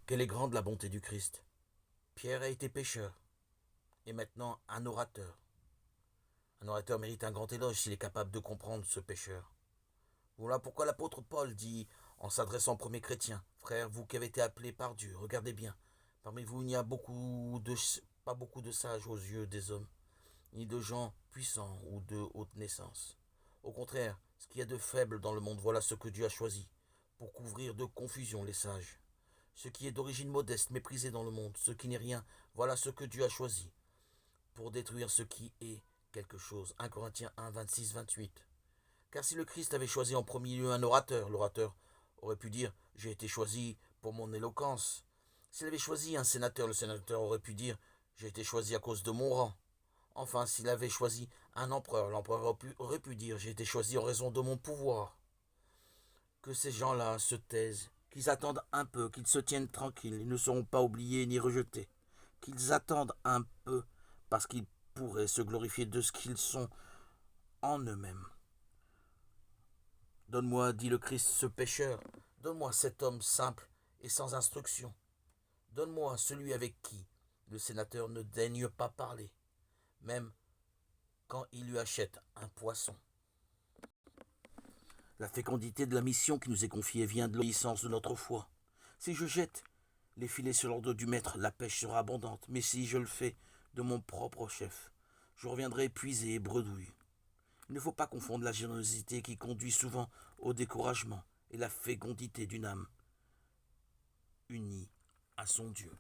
Quelle est grande la bonté du Christ. Pierre a été pécheur, et maintenant un orateur. Un orateur mérite un grand éloge s'il est capable de comprendre ce pécheur. Voilà pourquoi l'apôtre Paul dit, en s'adressant aux premiers chrétiens, frères, vous qui avez été appelés par Dieu, regardez bien, parmi vous il n'y a pas beaucoup de sages aux yeux des hommes, ni de gens puissants ou de haute naissance. Au contraire, ce qu'il y a de faible dans le monde, voilà ce que Dieu a choisi, pour couvrir de confusion les sages. Ce qui est d'origine modeste, méprisé dans le monde, ce qui n'est rien, voilà ce que Dieu a choisi, pour détruire ce qui est quelque chose. 1 Corinthiens 1, 26, 28. Car si le Christ avait choisi en premier lieu un orateur, l'orateur aurait pu dire « J'ai été choisi pour mon éloquence ». S'il avait choisi un sénateur, le sénateur aurait pu dire « J'ai été choisi à cause de mon rang ». Enfin, s'il avait choisi un empereur, l'empereur aurait pu dire « J'ai été choisi en raison de mon pouvoir ». Que ces gens-là se taisent, qu'ils attendent un peu, qu'ils se tiennent tranquilles, ils ne seront pas oubliés ni rejetés. Qu'ils attendent un peu, parce qu'ils pourraient se glorifier de ce qu'ils sont en eux-mêmes. Donne-moi, dit le Christ, ce pécheur, donne-moi cet homme simple et sans instruction. Donne-moi celui avec qui le sénateur ne daigne pas parler, même quand il lui achète un poisson. La fécondité de la mission qui nous est confiée vient de l'obéissance de notre foi. Si je jette les filets sur l'ordre du maître, la pêche sera abondante, mais si je le fais de mon propre chef, je reviendrai épuisé et bredouille. Il ne faut pas confondre la générosité qui conduit souvent au découragement et la fécondité d'une âme unie à son Dieu.